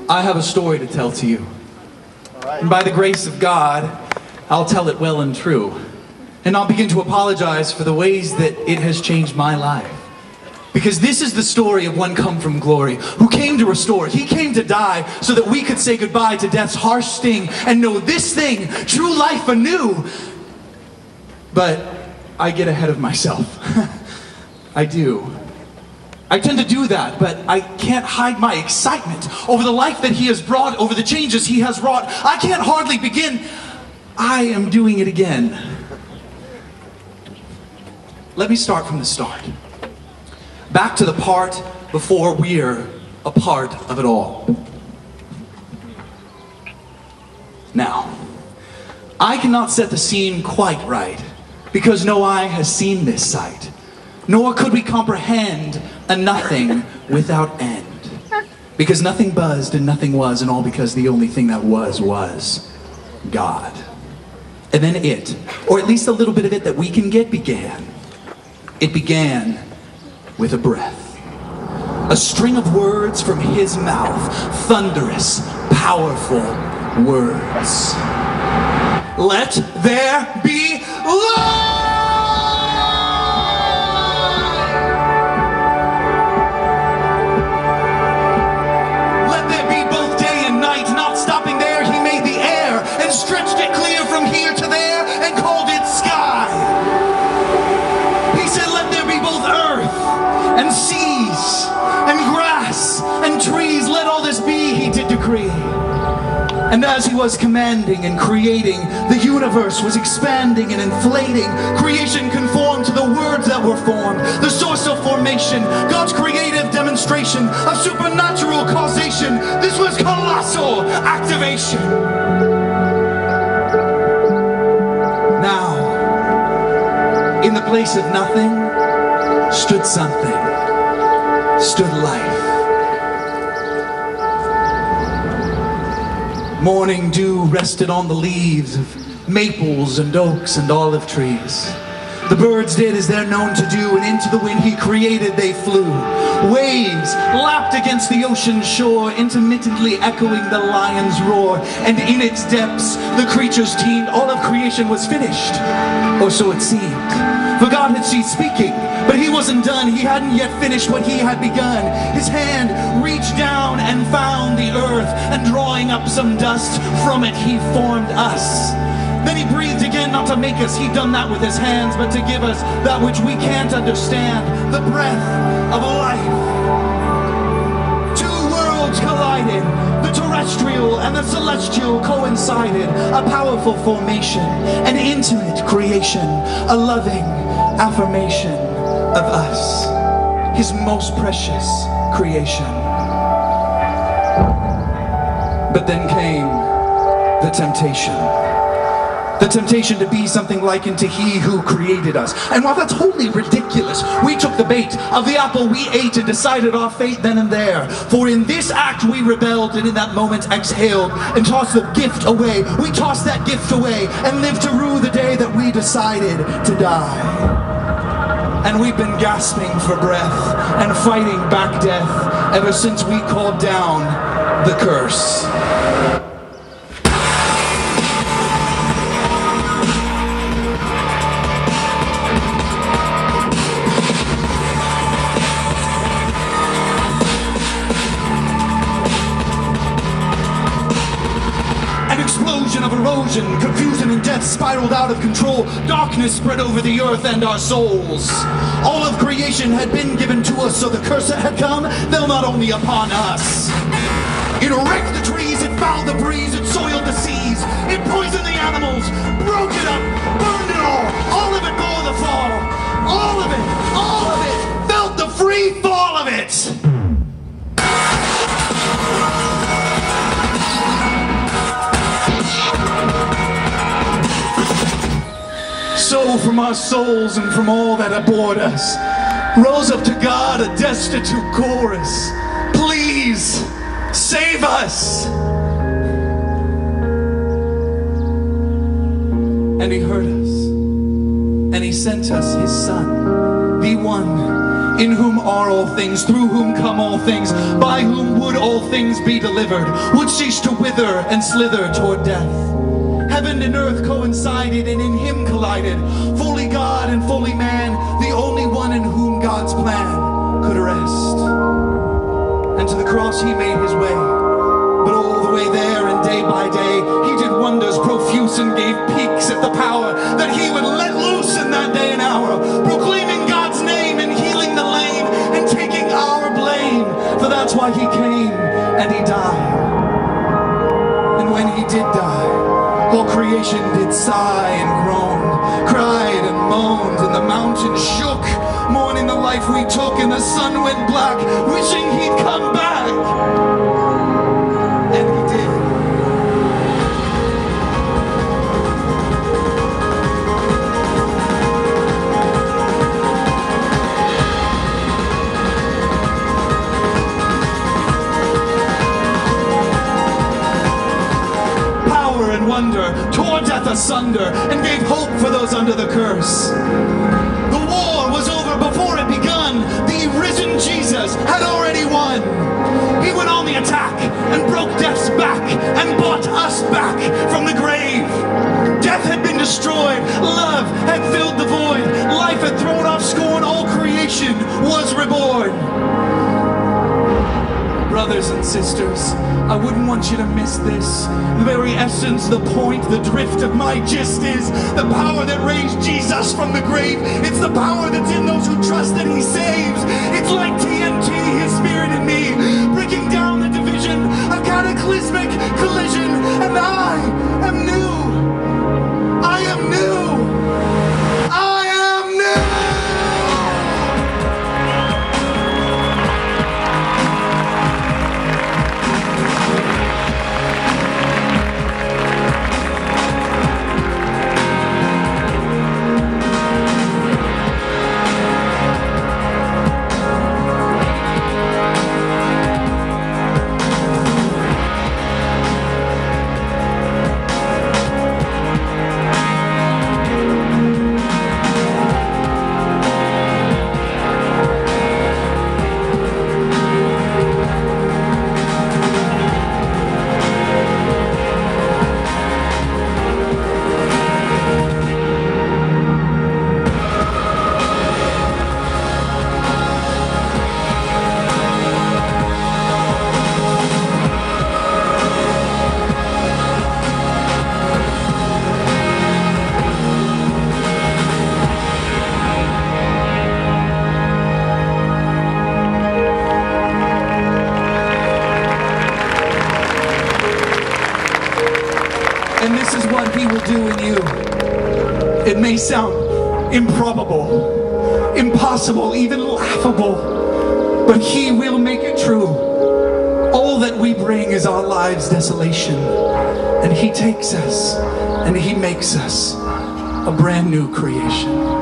I have a story to tell to you. And by the grace of God, I'll tell it well and true. And I'll begin to apologize for the ways that it has changed my life. Because this is the story of one come from glory, who came to restore. He came to die so that we could say goodbye to death's harsh sting and know this thing, true life anew. But I get ahead of myself. I do. I tend to do that, but I can't hide my excitement over the life that he has brought, over the changes he has wrought. I can't hardly begin. I am doing it again. Let me start from the start. Back to the part before we're a part of it all. Now, I cannot set the scene quite right, because no eye has seen this sight, nor could we comprehend a nothing without end. Because nothing buzzed and nothing was, and all because the only thing that was God. And then it, or at least a little bit of it that we can get, began. It began with a breath. A string of words from his mouth, thunderous, powerful words. Let there be light! Let there be both day and night. Not stopping there, he made the air and stretched it clear from here to there and called it sky. He said, let there be both earth and seas and grass and trees. Let all this be, he did decree. And as he was commanding and creating, the universe was expanding and inflating. Creation conformed to the words that were formed, the source of formation, God's creative demonstration of supernatural causation. This was colossal activation. Now, in the place of nothing, stood something, stood life. Morning dew rested on the leaves of maples and oaks and olive trees. The birds did as they're known to do, and into the wind he created they flew. Waves lapped against the ocean shore, intermittently echoing the lion's roar. And in its depths the creatures teemed. All of creation was finished, or so it seemed. For God had ceased speaking, but he wasn't done. He hadn't yet finished what he had begun. His hand reached down and found the earth, and drawing up some dust from it he formed us. Then he breathed again, not to make us, he'd done that with his hands, but to give us that which we can't understand, the breath of life. Two worlds collided, the terrestrial and the celestial coincided, a powerful formation, an intimate creation, a loving affirmation of us, his most precious creation. But then came the temptation. The temptation to be something like unto he who created us. And while that's wholly ridiculous, we took the bait of the apple we ate and decided our fate then and there. For in this act we rebelled, and in that moment exhaled and tossed the gift away. We tossed that gift away and lived to rue the day that we decided to die. And we've been gasping for breath and fighting back death ever since we called down the curse. Of erosion, confusion and death spiraled out of control. Darkness spread over the earth and our souls. All of creation had been given to us, so the curse that had come fell not only upon us. It wrecked the trees, it fouled the breeze, it soiled the seas, it poisoned the animals, broke it up, burned it all. All of it bore the fall. All of it felt the free fall of it. So from our souls and from all that abhorred us, rose up to God a destitute chorus. Please, save us. And he heard us, and he sent us his Son, the one in whom are all things, through whom come all things, by whom would all things be delivered, would cease to wither and slither toward death. Heaven and earth coincided and in him collided, fully God and fully man, the only one in whom God's plan could rest. And to the cross he made his way, but all the way there and day by day, he did wonders profuse and gave peaks at the power that he would let loose in that day and hour, proclaiming God's name and healing the lame and taking our blame. For that's why he came and he died. And when he did die, all creation did sigh and groan, cried and moaned, and the mountains shook, mourning the life we took, and the sun went black, wishing he'd come back. And he did. Power and wonder tore death asunder and gave hope for those under the curse. The war was over before it begun. The risen Jesus had already won. He went on the attack and broke death's back and brought us back from the grave. Death had been destroyed. Love had filled the void. Life had thrown off scorn. All creation was reborn. Brothers and sisters, I wouldn't want you to miss this. The very essence, the point, the drift of my gist is the power that raised Jesus from the grave. It's the power that's in those who trust that he saves. It's like TNT, his spirit in me, breaking down the division, a cataclysmic collision, and I am new. I am new. I am new. And this is what he will do in you. It may sound improbable, impossible, even laughable, but he will make it true. All that we bring is our lives' desolation, and he takes us and he makes us a brand new creation.